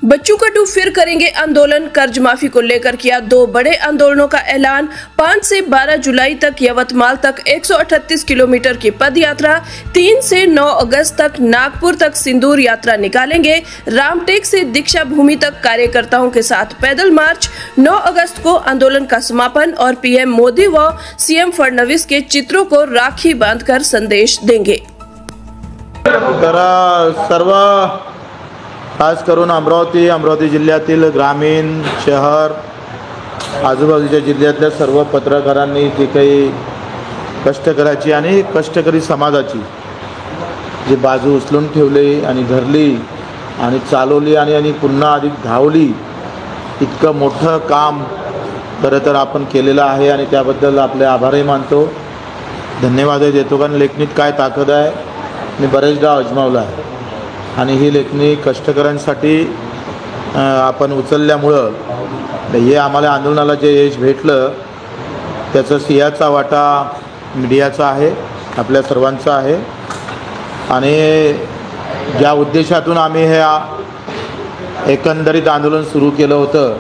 बच्चू कडू फिर करेंगे आंदोलन। कर्ज माफी को लेकर किया 2 बड़े आंदोलनों का ऐलान। 5 से 12 जुलाई तक यवतमाल तक 138 किलोमीटर की पद यात्रा, 3 से 9 अगस्त तक नागपुर तक सिंदूर यात्रा निकालेंगे। रामटेक से दीक्षा भूमि तक कार्यकर्ताओं के साथ पैदल मार्च। 9 अगस्त को आंदोलन का समापन और पीएम मोदी व सीएम फडणवीस के चित्रों को राखी बांधकर संदेश देंगे। सर्व खास करून अमरावती जिल्ह्यातील ग्रामीण शहर आजूबाजूच्या जिल्ह्यातल्या सर्व पत्रकारांनी जी काही कष्टकऱ्याची आणि कष्टकरी समाजाची जी बाजू उचलून ठेवली आणि धरली आणि चालवली आणि पुन्हा अधिक धावली, इतकं मोठं काम खरं तर आपण केलेलं आहे आणि त्याबद्दल आपले आभारही मानतो, धन्यवादही देतो। कारण लेखनीत काय ताकद आहे मी बरेचदा अजमावलं आहे आणि ही लेखणी कष्टकऱ्यांसाठी आपण उचलल्यामुळं हे आम्हाला आंदोलनाला जे यश भेटलं त्याचा सिंहाचा वाटा मीडियाचा आहे, आपल्या सर्वांचा आहे। आणि ज्या उद्देशातून आम्ही हे एकंदरीत आंदोलन सुरू केलं होतं,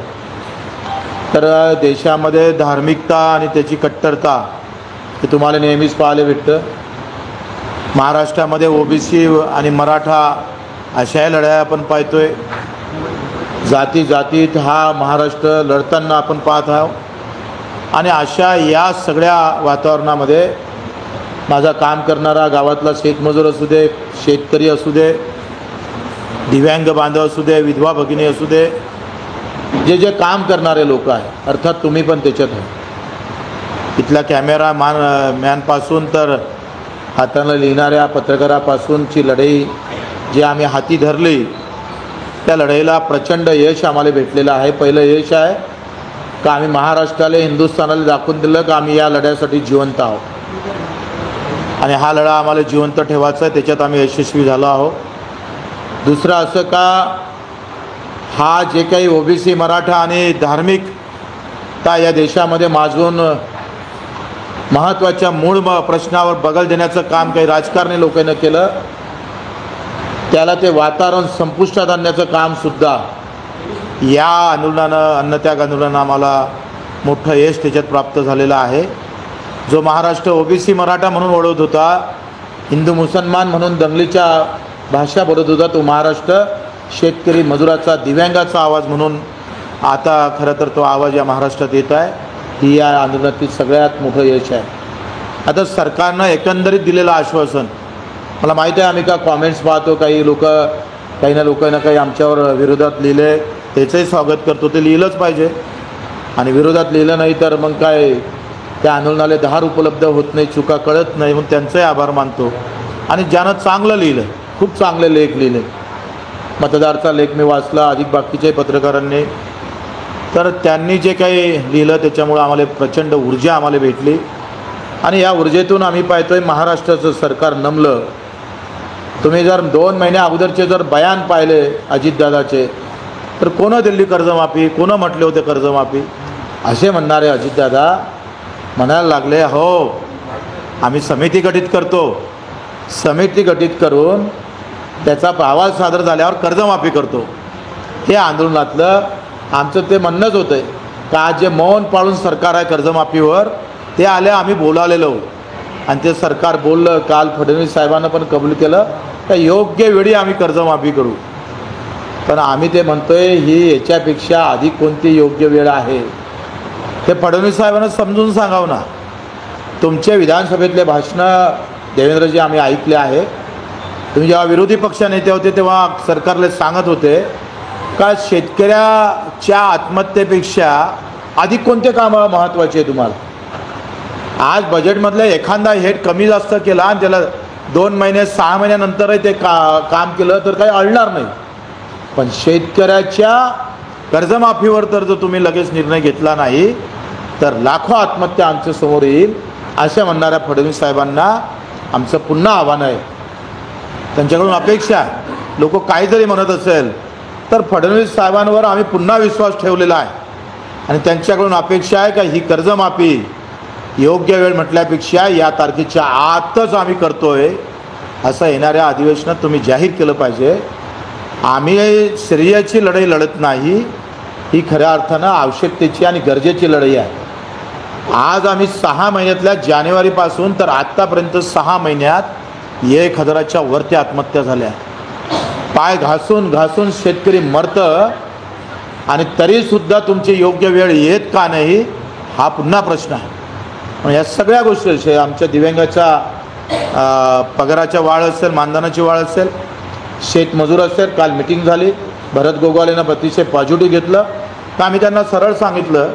तर देशामध्ये धार्मिकता आणि त्याची कट्टरता हे तुम्हाला नेहमीच पाहायला भेटतं। महाराष्ट्रामध्ये ओबीसी आणि मराठा अशा लढाया आपण पाहतोय। जातीत हा महाराष्ट्र लढताना आपण पाहत आहोत आणि अशा या सगळ्या वातावरणामध्ये माझा काम करणारा गावातला शेतमजूर असू दे, शेतकरी असू दे, दिव्यांग बांधव असू दे, विधवा भगिनी असू दे, जे काम करणारे लोक आहे, अर्थात तुम्ही पण त्याच्यात आहे। इथल्या कॅमेरा मॅनपासून तर हातानं लिहिणाऱ्या पत्रकारापासूनची लढाई जी आम्ही हाती धरली, त्या लढाईला प्रचंड यश आम्हाला भेटलेलं आहे। पहिलं यश आहे का आम्ही महाराष्ट्राला, हिंदुस्थानाला दाखवून दिलं का आम्ही या लढ्यासाठी जिवंत आहोत आणि हा लढा आम्हाला जिवंत ठेवायचा आहे, त्याच्यात आम्ही यशस्वी झालो आहोत। दुसरं असं का हा जे काही ओबीसी मराठा आणि धार्मिकता या देशामध्ये माजून महत्त्वाच्या मूळ प्रश्नावर बगल देण्याचं काम काही राजकारणी लोकांनी केलं, त्याला ते वातावरण संपुष्टात आणण्याचं कामसुद्धा या आंदोलनानं, अन्नत्याग आंदोलनानं आम्हाला मोठं यश त्याच्यात प्राप्त झालेलं आहे। जो महाराष्ट्र ओबीसी मराठा म्हणून ओळखत होता, हिंदू मुसलमान म्हणून दंगलीच्या भाषा बोलत होता, तो महाराष्ट्र शेतकरी मजुराचा, दिव्यांगाचा आवाज म्हणून आता खरं तर तो आवाज या महाराष्ट्रात येत आहे। ही या आंदोलनातील सगळ्यात मोठं यश आहे। आता सरकारनं एकंदरीत दिलेलं आश्वासन, मला माहिती आहे आम्ही का कॉमेंट्स पाहतो, काही ना लोकांना काही आमच्यावर विरोधात लिहिले, त्याचंही स्वागत करतो, ते लिहिलंच पाहिजे आणि विरोधात लिहिलं नाही तर मग काय त्या आंदोलनाला धार उपलब्ध होत नाही, चुका कळत नाही, मग त्यांचंही आभार मानतो। आणि ज्यानं चांगलं लिहिलं, खूप चांगले लेख लिहिले, मतदारचा लेख मी वाचला, अधिक बाकीच्याही पत्रकारांनी, तर त्यांनी जे काही लिहिलं त्याच्यामुळं आम्हाला प्रचंड ऊर्जा आम्हाला भेटली आणि या ऊर्जेतून आम्ही पाहतोय महाराष्ट्राचं सरकार नमलं। तुम्ही जर 2 महिन्या अगोदरचे जर बयान पाहिले अजितदादाचे, तर कोणं दिल्ली कर्जमाफी, कोणं म्हटले होते कर्जमाफी, असे म्हणणारे अजितदादा म्हणायला लागले, हो आम्ही समिती गठीत करतो, समिती गठीत करून त्याचा अहवाल सादर झाल्यावर कर्जमाफी करतो। हे आंदोलनातलं आमचं ते म्हणणंच होतं का जे मौन पाळून सरकार आहे कर्जमाफीवर, ते आले, आम्ही बोलावलेलो आणि ते सरकार बोललं। काल फडणवीस साहेबांना पण कबूल केलं तर योग्य वेळी आम्ही कर्जमाफी करू, पण आम्ही ते म्हणतोय ही याच्यापेक्षा अधिक कोणती योग्य वेळ आहे ते फडणवीस साहेबांना समजून सांगावं ना। तुमचे विधानसभेतले भाषणं देवेंद्रजी आम्ही ऐकले आहे, तुम्ही जेव्हा विरोधी पक्ष नेते होते तेव्हा सरकारला सांगत होते का शेतकऱ्याच्या आत्महत्येपेक्षा अधिक कोणते कामं महत्त्वाचे आहे तुम्हाला। आज बजेटमधलं एखादा हेड कमी जास्त केला आणि त्याला 2 महिने 6 महिन्यानंतरही ते काम केलं तर काही अडणार नाही, पण शेतकऱ्याच्या कर्जमाफीवर तर जर तुम्ही लगेच निर्णय घेतला नाही तर लाखो आत्महत्या आमच्या समोर येईल, असे म्हणणाऱ्या फडणवीस साहेबांना आमचं पुन्हा आव्हान आहे। त्यांच्याकडून अपेक्षा आहे, लोक काही जरी म्हणत असेल तर फडणवीस साहेबांवर आम्ही पुन्हा विश्वास ठेवलेला आहे आणि त्यांच्याकडून अपेक्षा आहे का ही कर्जमाफी योग्य वेळ म्हटल्यापेक्षा या तारखेच्या आतच आम्ही करतोय, असं येणाऱ्या अधिवेशनात तुम्ही जाहीर केलं पाहिजे आम्ही श्रेयाची लढाई लढत नाही, ही खऱ्या अर्थानं आवश्यकतेची आणि गरजेची लढाई आहे. आज आम्ही 6 महिन्यातल्या जानेवारीपासून तर आत्तापर्यंत 6 महिन्यात 1000च्या वरती आत्महत्या झाल्या. पाय घासून घासून शेतकरी मरतं आणि तरीसुद्धा तुमची योग्य वेळ येत का नाही, हा पुन्हा प्रश्न आहे. पण या सगळ्या गोष्टी आमच्या दिव्यांगाच्या पगाराच्या वाढ असेल, मानधनाची वाढ असेल, शेतमजूर असेल, काल मिटिंग झाली, भरत गोगावलेनं अतिशय पॉझिटिव्ह घेतलं. तर आम्ही त्यांना सरळ सांगितलं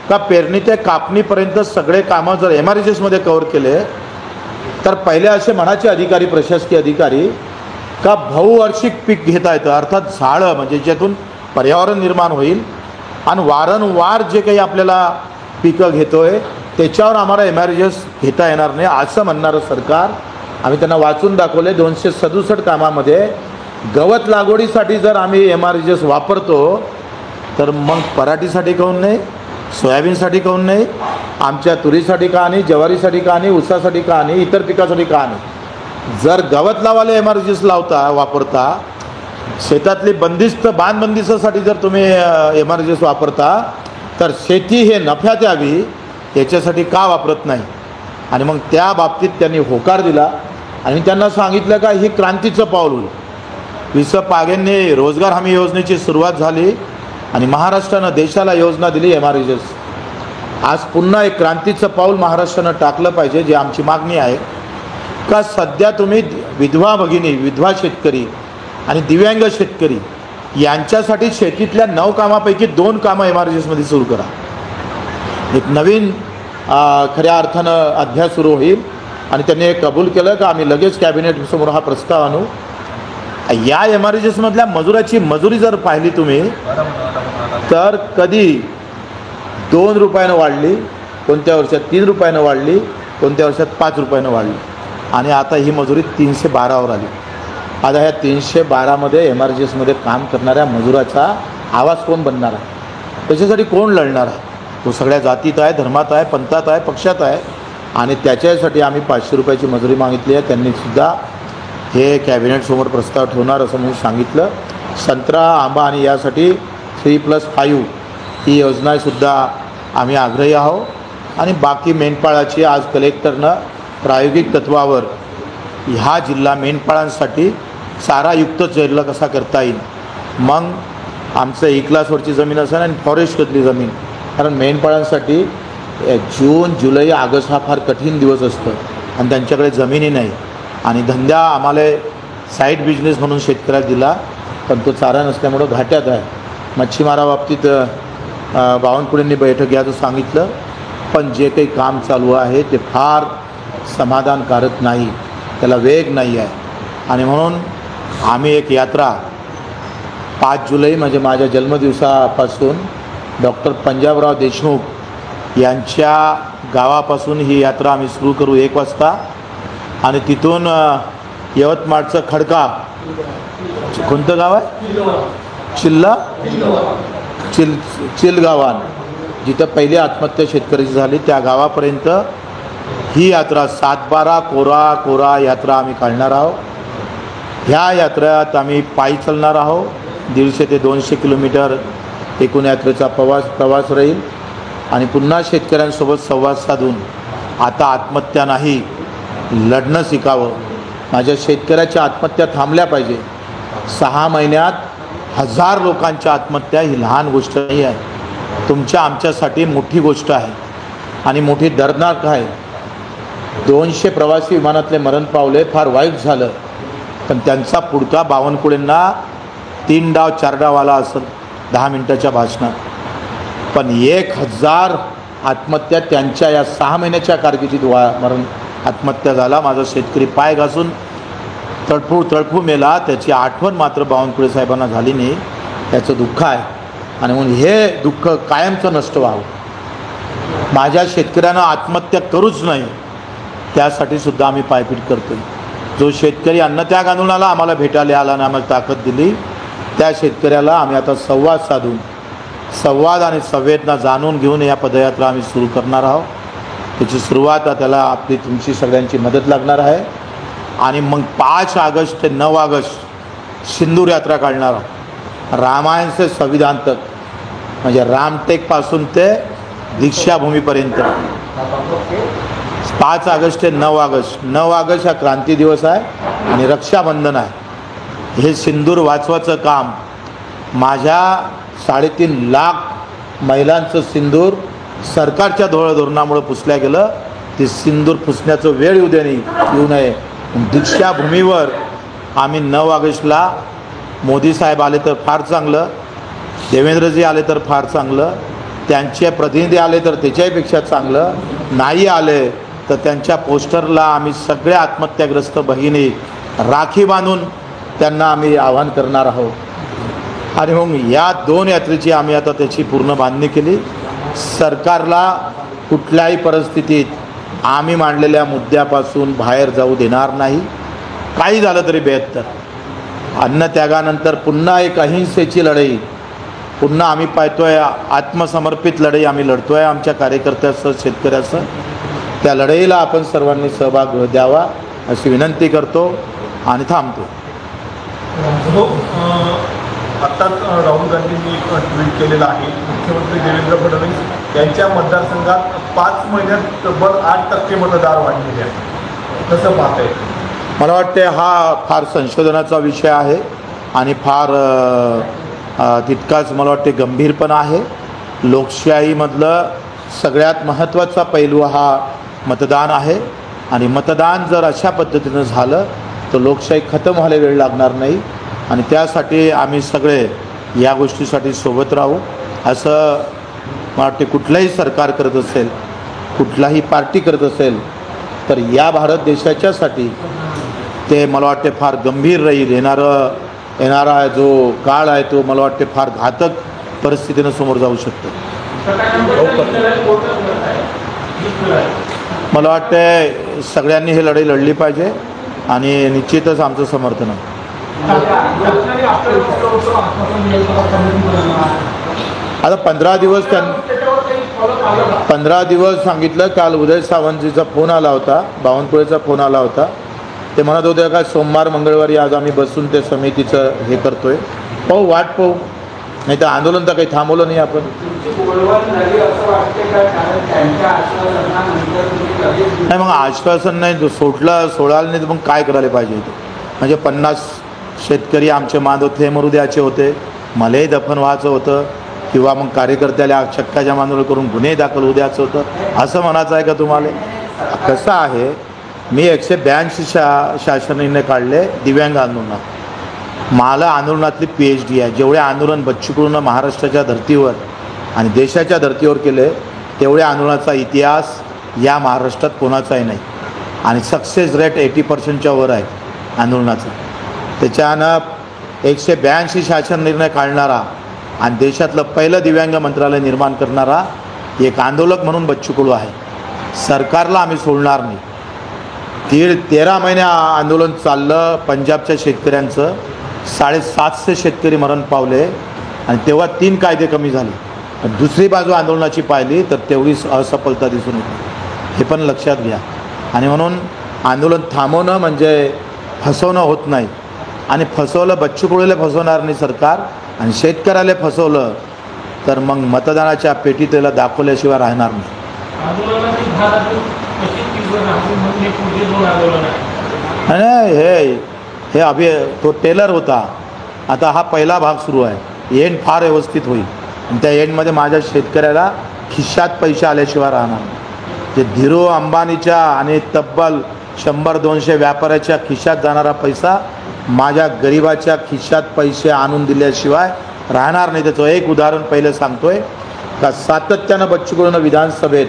का पेरणी ते कापणीपर्यंत सगळे कामं जर MRHSमध्ये कव्हर केले तर पहिले असे म्हणायचे अधिकारी, प्रशासकीय अधिकारी, का बहुवार्षिक पीक घेता येतं, अर्थात झाडं म्हणजे ज्यातून पर्यावरण निर्माण होईल आणि वारंवार जे काही आपल्याला पिकं घेतोय त्याच्यावर आम्हाला MRHS घेता येणार नाही असं म्हणणारं सरकार. आम्ही त्यांना वाचून दाखवले. 267 कामामध्ये गवत लागवडीसाठी जर आम्ही MRHS वापरतो तर मग पराठीसाठी काहून नाही, सोयाबीनसाठी काहून नाही, आमच्या तुरीसाठी का नाही, ज्वारीसाठी का नाही, ऊसासाठी का नाही, इतर पिकासाठी का नाही. जर गवत लावायला MRHS वापरता, शेतातली बांधबंदिस्तासाठी जर तुम्ही MRHS वापरता, तर शेती हे नफ्यात यावी याच्यासाठी का वापरत नाही. आणि मग त्या बाबतीत त्यांनी होकार दिला आणि त्यांना सांगितलं का ही क्रांतीचं पाऊल होईल. विस पागेंनी रोजगार हमी योजनेची सुरुवात झाली आणि महाराष्ट्रानं देशाला योजना दिली MRHS. आज पुन्हा एक क्रांतीचं पाऊल महाराष्ट्रानं टाकलं पाहिजे, जी आमची मागणी आहे. का सध्या तुम्ही विधवा भगिनी, विधवा शेतकरी आणि दिव्यांग शेतकरी यांच्यासाठी शेतीतल्या 9 कामापैकी 2 कामं MRHSमध्ये सुरू करा. एक नवीन खऱ्या अर्थानं अध्याय सुरू होईल आणि त्यांनी हे कबूल केलं का आम्ही लगेच कॅबिनेटसमोर हा प्रस्ताव आणू. या MRHSमधल्या मजुराची मजुरी जर पाहिली तुम्ही तर कधी 2 रुपयानं वाढली, कोणत्या वर्षात 3 रुपयानं वाढली, कोणत्या वर्षात 5 रुपयानं वाढली आणि आता ही मजुरी 312वर आली. आता ह्या 312मध्ये MRHSमध्ये काम करणाऱ्या मजुराचा आवाज कोण बनणार आहे, त्याच्यासाठी कोण लढणार आहे. तो सगळ्या जातीत आहे, धर्मात आहे, पंथात आहे, पक्षात आहे आणि त्याच्यासाठी आम्ही 500 रुपयाची मजुरी मागितली आहे. त्यांनीसुद्धा हे कॅबिनेटसमोर प्रस्ताव ठेवणार असं म्हणून सांगितलं. संत्रा, आंबा आणि यासाठी 3+5 ही योजनासुद्धा आम्ही आग्रही आहोत. आणि बाकी मेंढपाळाची आज कलेक्टरनं प्रायोगिक तत्वावर ह्या जिल्हा मेंढपाळांसाठी चारायुक्त जिल्हा कसा करता येईल. मग आमचं E-क्लासवरची जमीन असेल आणि फॉरेस्टमधली जमीन, कारण मेंढपाळांसाठी जून, जुलै, ऑगस्ट हा फार कठीण दिवस असतो आणि त्यांच्याकडे जमिनी नाही आणि धंदा आम्हाला साईड बिझनेस म्हणून शेतकऱ्याला दिला, पण तो चारा नसल्यामुळं घाट्यात आहे. मच्छीमाराबाबतीत बावनकुळेंनी बैठक घ्यायचं सांगितलं, पण जे काही काम चालू आहे ते फार समाधानकारक नाही, त्याला वेग नाही आहे. आणि म्हणून आम्ही एक यात्रा 5 जुलै म्हणजे माझ्या जन्मदिवसापासून डॉक्टर पंजाबराव देशमुख यांच्या गावापासून ही यात्रा आम्ही सुरू करू 1 वाजता आणि तिथून यवतमाळचं खडका, कोणतं गाव आहे, चिलगावान, जिथं पहिली आत्महत्या शेतकऱ्याची झाली त्या गावापर्यंत ही यात्रा 7-12 कोरा यात्रा आम्ही काढणार आहोत. ह्या यात्रेत आम्ही पायी चालणार आहोत. 150 ते 200 किलोमीटर एकूण यात्रेचा प्रवास राहील आणि पुन्हा शेतकऱ्यांसोबत संवाद साधून आता आत्महत्या नाही, लढणं शिकावं. माझ्या शेतकऱ्याच्या आत्महत्या थांबल्या पाहिजे. 6 महिन्यात 1000 लोकांच्या आत्महत्या ही लहान गोष्ट नाही आहे, तुमच्या आमच्यासाठी मोठी गोष्ट आहे आणि मोठी दर्दनाक आहे. 200 प्रवासी विमानातले मरण पावले, फार वाईट झालं, पण त्यांचा पुढचा बावनकुळेंना 3 डाव 4 डाव आला असेल 10 मिनिटाच्या भाषणात. पण 1000 आत्महत्या त्यांच्या या 6 महिन्याच्या कारकिर्दीत मरण आत्महत्या झाला. माझा शेतकरी पाय घासून तळफू मेला, त्याची आठवण मात्र बावनकुळे साहेबांना झाली नाही, त्याचं दुःख आहे. आणि म्हणून हे दुःख कायमचं नष्ट व्हावं. माझ्या शेतकऱ्यांना आत्महत्या करूच नाही त्यासाठी सुद्धा आम्ही पायपीट करतो. जो शेतकरी अन्नत्याग आंदोलनाला आम्हाला भेटायला आला आणि आम्हाला ताकद दिली, त्या शेतकऱ्याला आम्ही आता संवाद साधून संवाद आणि संवेदना जाणून घेऊन या पदयात्रा आम्ही सुरू करणार आहोत. त्याची सुरुवात त्याला आपली तुमची सगळ्यांची मदत लागणार आहे. आणि मग 5 ऑगस्ट ते 9 ऑगस्ट सिंदूर यात्रा काढणार आहोत। रामायण से संविधान तक, म्हणजे रामटेकपासून ते दीक्षाभूमीपर्यंत। 5 ऑगस्ट ते 9 ऑगस्ट, 9 ऑगस्ट हा क्रांती दिवस आहे आणि रक्षाबंधन आहे। हे सिंदूर वाचवायचं काम माझ्या 3.5 लाख महिलांचं सिंदूर सरकारच्या धोरणामुळे पुसल्या गेलं। ते सिंदूर पुसण्याचं वेळ येऊ नये। दीक्षाभूमीवर आम्ही 9 ऑगस्टला मोदी साहेब आले तर फार चांगलं, देवेंद्रजी आले तर फार चांगलं, त्यांचे प्रतिनिधी आले तर त्याच्यापेक्षा चांगलं, नाही आले तर त्यांच्या पोस्टरला आम्ही सगळ्या आत्महत्याग्रस्त भगिनी राखी बांधून त्यांना आम्ही आवाहन करणार आहोत। आणि मग या 2 यात्रेची आम्ही आता त्याची पूर्ण बांधणी केली। सरकारला कुठल्याही परिस्थितीत आम्ही मांडलेल्या मुद्द्यापासून बाहेर जाऊ देणार नाही, काही झालं तरी 72। अन्नत्यागानंतर पुन्हा एक अहिंसेची लढाई, पुन्हा आम्ही पाहतोय आत्मसमर्पित लढाई आम्ही लढतोय आमच्या कार्यकर्त्यासह, शेतकऱ्यासह। त्या लढाईला आपण सर्वांनी सहभाग द्यावा अशी विनंती करतो आणि थांबतो। आत्ताच राहुल गांधींनी एक ट्विट केलेलं आहे, मुख्यमंत्री देवेंद्र फडणवीस यांच्या मतदारसंघात 5 महिन्यात तब्बल 8% मतदार वाढलेले आहेत, कसं पाहताय? मला वाटते हा फार संशोधनाचा विषय आहे आणि फार तितकाच मला वाटते गंभीर पण आहे। लोकशाहीमधलं सगळ्यात महत्त्वाचा पैलू हा मतदान आहे आणि मतदान जर अशा पद्धतीनं झालं तर लोकशाही खतम व्हायला वेळ लागणार नाही आणि त्यासाठी आम्ही सगळे या गोष्टीसाठी सोबत राहू असं मला वाटते। कुठलंही सरकार करत असेल, कुठलाही पार्टी करत असेल तर या भारत देशाच्यासाठी ते मला वाटते फार गंभीर राहील। येणारा जो काळ आहे तो मला वाटते फार घातक परिस्थितीनं समोर जाऊ शकतो। मला वाटते सगळ्यांनी हे लढाई लढली पाहिजे आणि निश्चितच आमचं समर्थन आहे। आता 15 दिवस सांगितलं। काल उदय सावंतजीचा फोन आला होता, बावनकुळेचा फोन आला होता। ते म्हणत होते का सोमवार मंगळवारी आज आम्ही बसून ते समितीचं हे करतोय, पाहू वाट पाहू, नाही तर आंदोलन तर काही थांबवलं नाही आपण। नाही मग आश्वासन नाही सोडायला नाही तर मग काय करायला पाहिजे? म्हणजे 50 शेतकरी आमचे मानवते मरू द्यायचे होते, मलाही दफन व्हायचं होतं किंवा मग कार्यकर्त्याला चक्काच्या मांदोळ करून गुन्हे दाखल होऊ द्यायचं होतं असं म्हणायचं आहे का तुम्हाला? कसं आहे, मी 182 शासन निर्णय काढले दिव्यांग आंदोलनात। मला आंदोलनातली PhD आहे। जेवढे आंदोलन बच्चू कडूंना महाराष्ट्राच्या धर्तीवर आणि देशाच्या धर्तीवर केले तेवढ्या आंदोलनाचा इतिहास या महाराष्ट्रात कोणाचाही नाही आणि सक्सेस रेट 80% वर आहे आंदोलनाचा। त्याच्यानं 182 शासन निर्णय काढणारा आणि देशातलं पहिलं दिव्यांग मंत्रालय निर्माण करणारा एक आंदोलक म्हणून बच्चू कडू आहे। सरकारला आम्ही सोडणार नाही। 13 महिने आंदोलन चाललं पंजाबच्या शेतकऱ्यांचं, 750 शेतकरी मरण पावले आणि तेव्हा 3 कायदे कमी झाले। दुसरी बाजू आंदोलनाची पाहिली तर तेवढी असफलता दिसून येते, हे पण लक्षात घ्या। आणि म्हणून आंदोलन थांबवणं म्हणजे फसवणं होत नाही आणि फसवलं बच्चू कडूला फसवणार नाही सरकार आणि शेतकऱ्याला फसवलं तर मग मतदानाच्या पेटी त्याला दाखवल्याशिवाय राहणार नाही। हे अभि तो टेलर होता, आता हा पहिला भाग सुरू आहे। एंड फार व्यवस्थित होईल आणि त्या एंडमध्ये माझ्या शेतकऱ्याला खिशात पैसे आल्याशिवाय राहणार। जे धीरू अंबानीच्या आणि तब्बल 100-200 व्यापाऱ्याच्या खिशात जाणारा पैसा माझ्या गरिबाच्या खिशात पैसे आणून दिल्याशिवाय राहणार नाही। त्याचं एक उदाहरण पहिलं सांगतोय का सातत्यानं बच्चू कडूंना विधानसभेत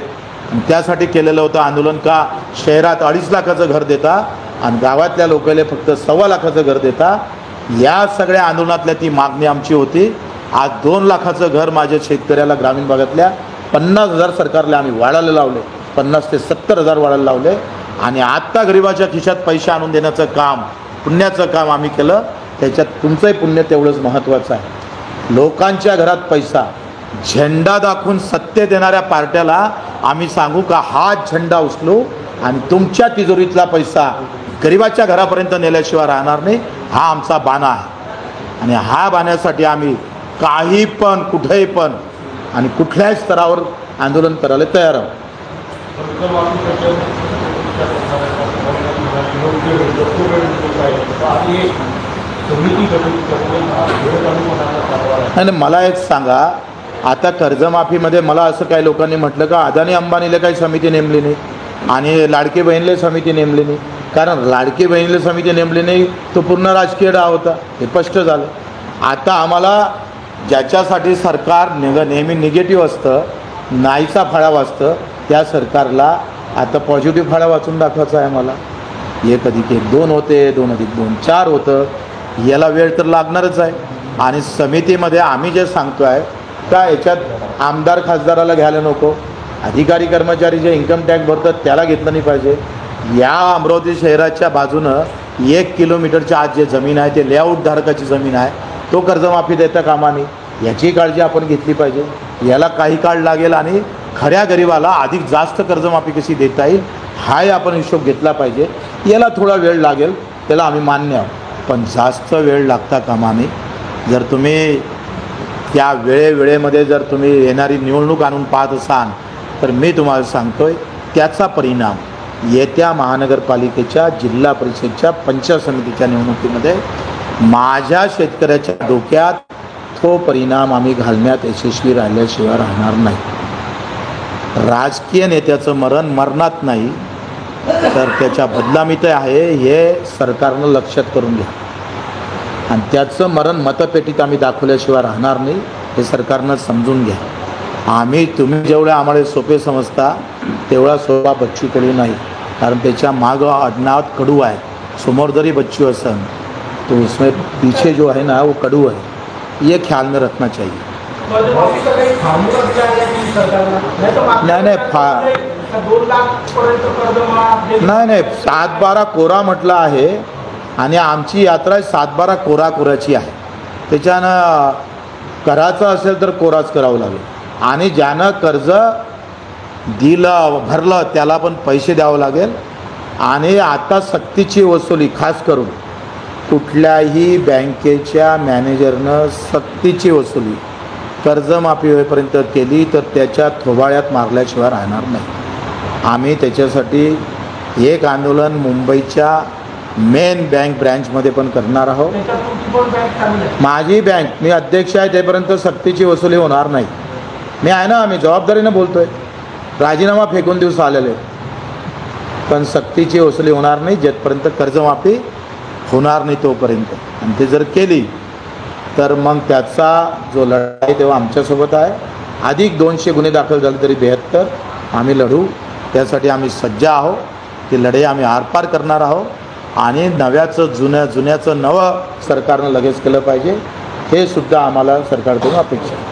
त्यासाठी केलेलं होतं आंदोलन का शहरात 2.5 लाखाचं घर देता आणि गावातल्या लोकांना फक्त 1.25 लाखाचं घर देता। या सगळ्या आंदोलनातल्या ती मागणी आमची होती। आज 2 लाखाचं घर माझ्या शेतकऱ्याला ग्रामीण भागातल्या 50,000 सरकारला आम्ही वाढायला लावले, 50 ते 70,000 वाढायला लावले आणि आत्ता गरिबाच्या खिशात पैसे आणून देण्याचं काम, पुण्याचं काम आम्ही केलं। त्याच्यात तुमचंही पुण्य तेवढंच महत्त्वाचं आहे। लोकांच्या घरात पैसा झेंडा दाखवून सत्तेत येणाऱ्या पार्ट्याला आम्ही सांगू का हा झेंडा उचलू आणि तुमच्या तिजोरीतला पैसा गरिबाच्या घरापर्यंत नेल्याशिवाय राहणार नाही, हा आमचा बाणा आहे। आणि हा बांधण्यासाठी आम्ही काही पण कुठेही पण आणि कुठल्याही स्तरावर आंदोलन करायला तयार आहोत. आणि मला एक सांगा, आता कर्जमाफीमध्ये मला असं काही लोकांनी म्हटलं का अदानी अंबानीला काही समिती नेमली नाही आणि लाडकी बहिणीला समिती नेमली नाही. कारण लाडकी बहिणीला समिती नेमली नाही तो पूर्ण राजकीय डाव होता, हे स्पष्ट झालं. आता आम्हाला ज्याच्यासाठी सरकार नेहमी निगेटिव्ह असतं, नाहीचा फाळा वाचतं, त्या सरकारला आता पॉझिटिव्ह फाळा वाचून दाखवायचा आहे. मला 1+1=2 होते, 2+2 4 होतं. याला वेळ तर लागणारच आहे. आणि समितीमध्ये आम्ही जे सांगतो आहे का याच्यात आमदार खासदाराला घ्यायला नको, अधिकारी कर्मचारी जे इन्कम टॅक्स भरतात त्याला घेतलं नाही पाहिजे. या अमरावती शहराच्या बाजूनं 1 किलोमीटरच्या आत जे जमीन आहे ते लेआउट धारकाची जमीन आहे, तो कर्जमाफी देता कामा नये, याची काळजी आपण घेतली पाहिजे. याला काही काळ लागेल आणि खऱ्या गरिबाला अधिक जास्त कर्जमाफी कशी देता येईल हाही आपण हिशोब घेतला पाहिजे. याला थोडा वेळ लागेल, त्याला आम्ही मान्य आहोत, पण जास्त वेळ लागता कामा नये. जर तुम्ही त्या वेळेमध्ये जर तुम्ही येणारी निवडणूक आणून पाहत असाल तर मी तुम्हाला सांगतो आहे त्याचा परिणाम येत्या महानगरपालिकेच्या, जिल्हा परिषदच्या, पंचायत समितीच्या निवडणुकीमध्ये माझ्या शेतकऱ्याच्या डोक्यात तो परिणाम आम्ही घालण्यात यशस्वी राहिल्याशिवाय राहणार नाही. राजकीय नेत्याचं मरण मरणात नाही तर त्याच्या बदनामीत आहे, हे सरकारनं लक्षात करून घ्या. आणि त्याचं मरण मतपेटीत आम्ही दाखवल्याशिवाय राहणार नाही, हे सरकारनं समजून घ्या. तुम्ही जेवढे आम्हाला सोपे समजता तेवढा सोपा बच्चू कडू नाही. कारण त्याच्या मागं आडनाव कडू आहे. समोर जरी बच्चू असेल तो उसमें पीछे जो है ना वो कडू है, ये ख्याल में रखना चाहिए. नाही 7-12 कोरा म्हटलं आहे आणि आमची यात्रा 7-12 कोराची आहे. त्याच्यानं करायचं असेल तर कोराच करावं लागेल. आणि ज्यानं कर्ज भरलं त्याला पण पैसे द्यावं लागेल. आणि आता सक्तीची वसुली खास करून कुठल्याही बँकेच्या मॅनेजरनं सक्तीची वसुली कर्जमाफी होईपर्यंत केली तर त्याच्या थोबाळ्यात मारल्याशिवाय राहणार नाही. आम्ही त्याच्यासाठी एक आंदोलन मुंबईच्या मेन बँक ब्रँचमध्ये पण करणार आहोत. माझी बँक, मी अध्यक्ष आहे, तेपर्यंत सक्तीची वसुली होणार नाही. मी आहे ना, आम्ही जबाबदारीनं बोलतो आहे. राजीनामा फेकून दिवस आलेले, पण सक्तीची वसुली होणार नाही जेथपर्यंत कर्जमाफी होणार नाही तोपर्यंत. आणि ते जर केली तर मग त्याचा जो लढाई तेव्हा आमच्यासोबत आहे. अधिक 200 गुन्हे दाखल झाले तरी 72 आम्ही लढू. त्यासाठी आम्ही सज्ज आहोत. ती लढाई आम्ही आरपार करणार आहोत. आणि नव्याचं जुन्याचं नवं सरकारनं लगेच केलं पाहिजे, हे सुद्धा आम्हाला सरकारकडून अपेक्षा आहे.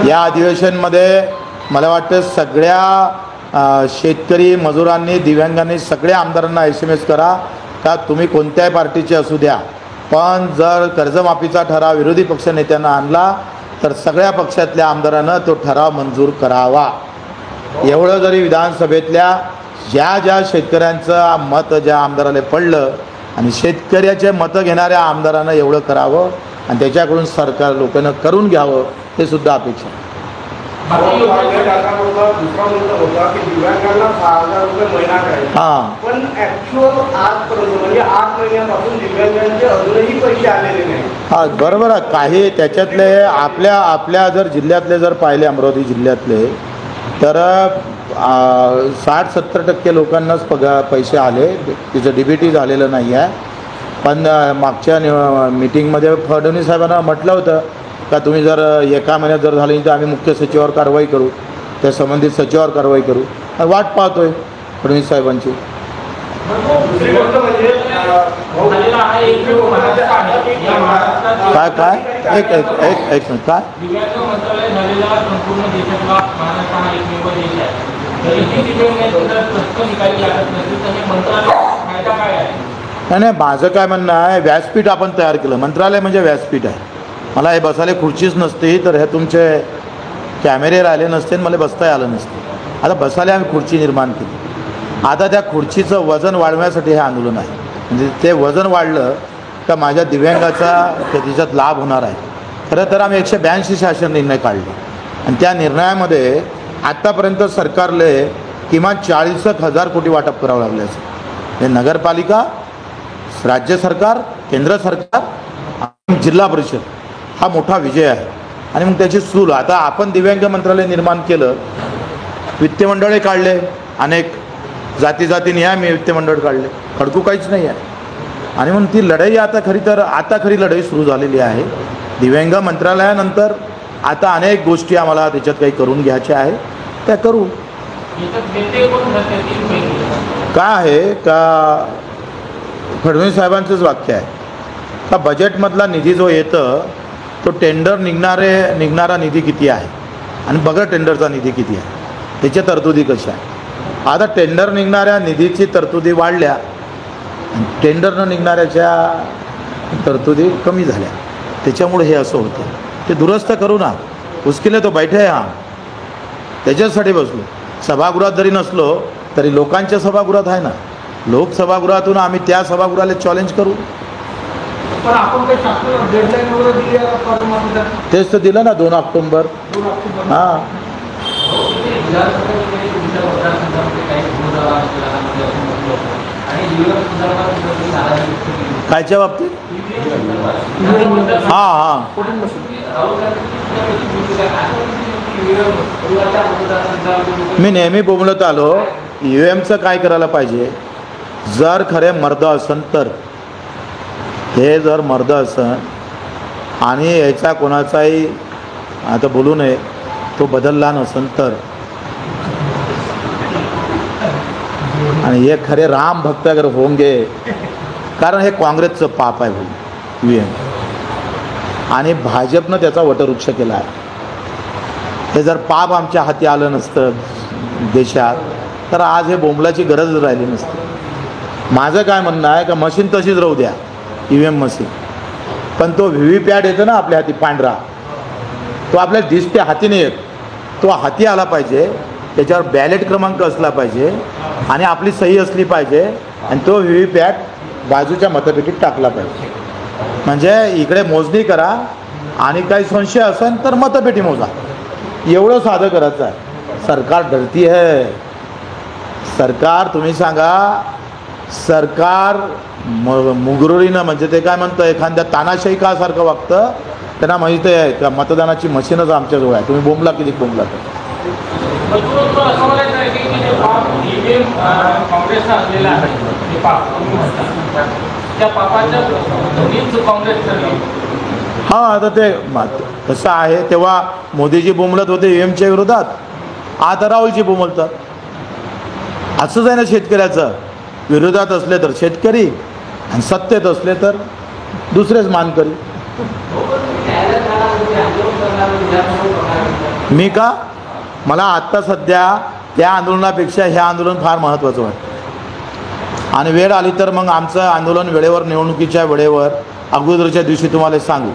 या अधिवेशनमध्ये मला वाटतं सगळ्या शेतकरी, मजुरांनी, दिव्यांगांनी, सगळ्या आमदारांना SMS करा का तुम्ही कोणत्याही पार्टीचे असू द्या, पण जर कर्जमाफीचा ठराव विरोधी पक्ष नेत्यांना आणला तर सगळ्या पक्षातल्या आमदारांना तो ठराव मंजूर करावा. एवढं जरी विधानसभेतल्या ज्या शेतकऱ्यांचं मत ज्या आमदाराला पडलं आणि शेतकऱ्याचे मतं घेणाऱ्या आमदारांना एवढं करावं आणि त्याच्याकडून सरकार लोकांना करून घ्यावं, हे सुद्धा अपेक्षा आहे. हां, पण ॲक्च्युअल आजपर्यंत म्हणजे 8 महिन्यापासून दिव्यांगांचे अजूनही पैसे आलेले नाही. हां, बरोबर आहे. काही त्याच्यातले आपल्या जर जिल्ह्यातले जर पाहिले, अमरावती जिल्ह्यातले, तर 60-70% लोकांनाच पैसे आले. तिचं DBT झालेलं नाही आहे. पण मागच्या मीटिंगमध्ये फडणवीस साहेबांना म्हटलं होतं का तुम्ही जर एका महिन्यात जर झाले तर आम्ही मुख्य सचिवावर कारवाई करू, त्या संबंधित सचिवावर कारवाई करू. वाट पाहतोय फडणवीस साहेबांची. काय एक मिनिट, काय नाही, माझं काय म्हणणं आहे, व्यासपीठ आपण तयार केलं. मंत्रालय म्हणजे व्यासपीठ आहे. मला हे बसायला खुर्चीच नसते तर हे तुमचे कॅमेरे राहिले नसते, मला बसता आलं नसतं. आता बसायला आम्ही खुर्ची निर्माण केली. आता त्या खुर्चीचं वजन वाढवण्यासाठी हे आंदोलन आहे. म्हणजे ते वजन वाढलं का माझ्या दिव्यांगाचा त्याच्यात लाभ होणार आहे. खरं तर आम्ही 182 शासन निर्णय काढले आणि त्या निर्णयामध्ये आत्तापर्यंत सरकारले किमान 40,000 कोटी वाटप करावं लागले असेल. हे नगरपालिका, राज्य सरकार, केंद्र सरकार आणि जिल्हा परिषद हा मोठा विजय आहे. आणि मग त्याची सूल आता आपण दिव्यांग मंत्रालय निर्माण केलं, वित्तमंडळे काढले, अनेक जातीनिहाय वित्तमंडळ काढले, खडकू काहीच नाही आहे. आणि म्हणून ती लढाई आता खरी लढाई सुरू झालेली आहे. दिव्यांग मंत्रालयानंतर आता अनेक गोष्टी आम्हाला त्याच्यात काही करून घ्यायच्या आहे, त्या करू. काय आहे का फडणवीस साहेबांचंच वाक्य आहे का बजेटमधला निधी जो येतं तो टेंडर निघणारा निधी किती आहे आणि बगैर टेंडरचा निधी किती आहे, त्याच्या तरतुदी कशा आहे. आता टेंडर निघणाऱ्या निधीची तरतुदी वाढल्या, टेंडर न निघणाऱ्याच्या तरतुदी कमी झाल्या, त्याच्यामुळे हे असं होतं. ते दुरुस्त करू ना. उसके लिए तो बैठे हा, त्याच्यासाठी बसलो. सभागृहात जरी नसलो तरी लोकांच्या सभागृहात आहे ना. लोकसभागृहातून आम्ही त्या सभागृहाला चॅलेंज करू. पण आपण काही शासन डेडलाईन वगैरे दिली आहे? तेच तर दिलं ना 2 ऑक्टोबर. हां, कायच्या बाबतीत? हां, मी नेहमी बोलत आलो EVMचं काय करायला पाहिजे. जर खरे मर्द असन तर हे जर मर्द असन आणि याचा कोणाचाही आता बोलू नये तो बदलला नसन तर, आणि हे खरे राम भक्त अगर होंगे, कारण हे काँग्रेसचं पाप आहे भाऊ EVM, आणि भाजपनं त्याचा वटवृक्ष केला आहे. हे जर पाप आमच्या हाती आलं नसतं देशात तर आज हे बोंबलाची गरज राहिली नसती. माझं काय म्हणणं आहे का मशीन तशीच राहू द्या, EVM मशीन, पण तो VVPAT येतो ना आपल्या हाती पांढरा, तो आपल्याला दिसते, हाती नाही येत, तो हाती आला पाहिजे. त्याच्यावर बॅलेट क्रमांक असला पाहिजे आणि आपली सही असली पाहिजे आणि तो VVPAT बाजूच्या मतपेटीत टाकला पाहिजे. म्हणजे इकडे मोजणी करा आणि काही संशय असेल तर मतपेटी मोजा, एवढं साधं करायचं आहे. सरकार डरती आहे. सरकार, तुम्ही सांगा, सरकार मुगरुरीनं, म्हणजे ते काय म्हणतं, एखाद्या तानाशाही कासारखं वागतं. त्यांना माहीत आहे का मतदानाची मशीनच आमच्याजवळ आहे, तुम्ही बोंबला किती बोंबला तर. हां, आता ते कसं आहे, तेव्हा मोदीजी बोंबलत होते EVMच्या विरोधात, आता राहुलजी बोंबलतात. असंच आहे ना. शेतकऱ्याचं विरोधात असले तर शेतकरी आणि सत्तेत असले तर दुसरेच मानकरी. मी का, मला आत्ता सध्या त्या आंदोलनापेक्षा हे आंदोलन फार महत्त्वाचं वाटतं. आणि वेळ आली तर मग आमचं आंदोलन वेळेवर, निवडणुकीच्या वेळेवर, अगोदरच्या दिवशी तुम्हाला सांगू.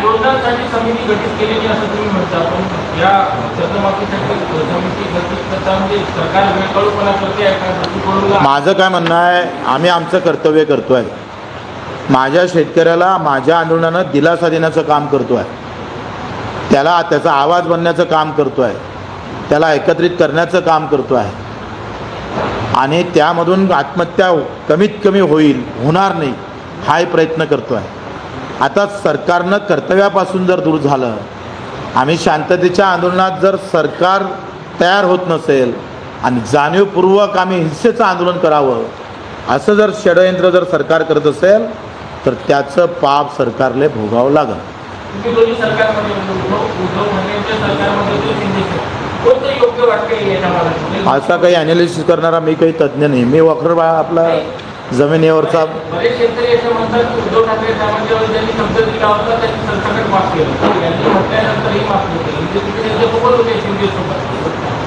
योजनांसाठी समिती गठीत केलेली असं तुम्ही म्हणता, पण या कर्जमाफीसाठी समिती गठीत करता म्हणजे सरकार वेळकाळूपणा करते आहे. माझं काय म्हणणं आहे, आम्ही आमचं कर्तव्य करतो आहे. माझ्या शेतकऱ्याला माझ्या आंदोलनानं दिलासा देण्याचं काम करतो आहे, त्याला त्याचा आवाज बनण्याचं काम करतो आहे, त्याला एकत्रित करण्याचं काम करतो आहे, आणि त्यामधून आत्महत्या कमीत कमी होणार नाही हाही प्रयत्न करतो आहे. आता सरकारनं कर्तव्यापासून जर दूर झालं, आम्ही शांततेच्या आंदोलनात जर सरकार तयार होत नसेल आणि जाणीवपूर्वक आम्ही हिंसेचं आंदोलन करावं असं जर षडयंत्र जर सरकार करत असेल तर त्याचं पाप सरकारला भोगावं लागेल. असा काही ॲनालिसिस करणारा मी काही तज्ज्ञ नाही. मी वखर आपला जमिनीवरचा.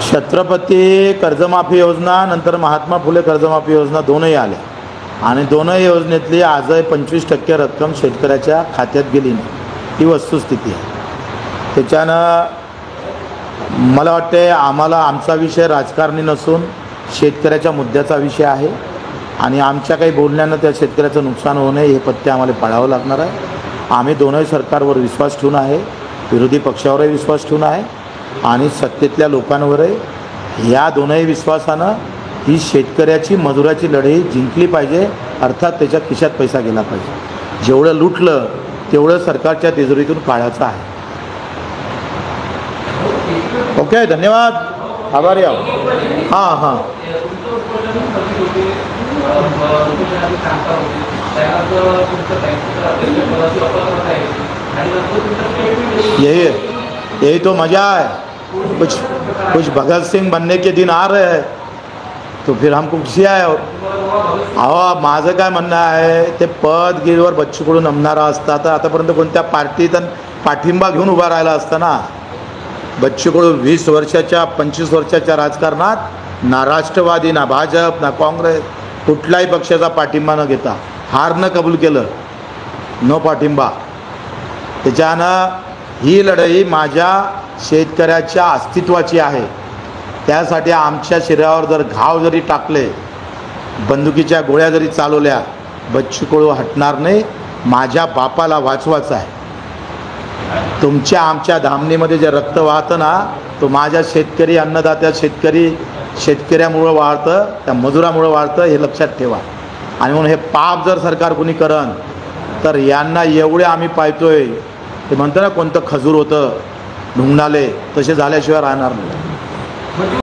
छत्रपती कर्जमाफी योजना, नंतर महात्मा फुले कर्जमाफी योजना दोनही आल्या आणि दोनही योजनेतली आजही 25% रक्कम शेतकऱ्याच्या खात्यात गेली नाही. ही वस्तुस्थिती आहे. त्याच्यानं मला वाटते आम्हाला आमचा विषय राजकारणी नसून शेतकऱ्याच्या मुद्द्याचा विषय आहे आणि आमच्या काही बोलण्यानं त्या शेतकऱ्याचं नुकसान होऊ नये हे पथ्य आम्हाला पाळावं लागणार आहे. आम्ही दोनही सरकारवर विश्वास ठेवून आहे, विरोधी पक्षावरही विश्वास ठेवून आहे आणि सत्तेतल्या लोकांवरही. या दोनही विश्वासानं ही शेतकऱ्याची मजुराची लढाई जिंकली पाहिजे. अर्थात त्याच्या खिशात पैसा गेला पाहिजे. जेवढं लुटलं तेवढं सरकारच्या तिजोरीतून काढायचं आहे. ओके, धन्यवाद, आभारी आहो. हां हां यही तो मज़ा है. कुछ भगत सिंह बनने के दिन आ रहे हैं तो फिर हमको खुशी आहे. अहो, माझं काय म्हणणं आहे, ते पदगिरीवर बच्चू कडू नमणारा असता तर आतापर्यंत कोणत्या पार्टीत पाठिंबा घेऊन उभा राहिला असता ना. बच्चू कडू 20 वर्षाच्या 25 वर्षाच्या राजकारणात ना राष्ट्रवादी, ना भाजप, ना काँग्रेस कुठल्याही पक्षाचा पाठिंबा न घेता हारनं कबूल केलं, नो पाठिंबा. त्याच्यानं ही लढाई माझ्या शेतकऱ्याच्या अस्तित्वाची आहे. त्यासाठी आमच्या शरीरावर जर घाव जरी टाकले, बंदुकीच्या गोळ्या जरी चालवल्या, बच्चू कडू हटणार नाही. माझ्या बापाला वाचवायचं आहे. तुमच्या आमच्या धामणीमध्ये जे रक्त वाहतं ना, तो माझ्या शेतकरी अन्नदात्या शेतकऱ्यामुळं वाढतं, त्या मजुरामुळं वाढतं, हे लक्षात ठेवा. आणि म्हणून हे पाप जर सरकार कोणी करण तर यांना एवढे आम्ही पाहतोय, ते म्हणतं ना कोणतं खजूर होतं ढुंगणाले, तसे झाल्याशिवाय राहणार नाही.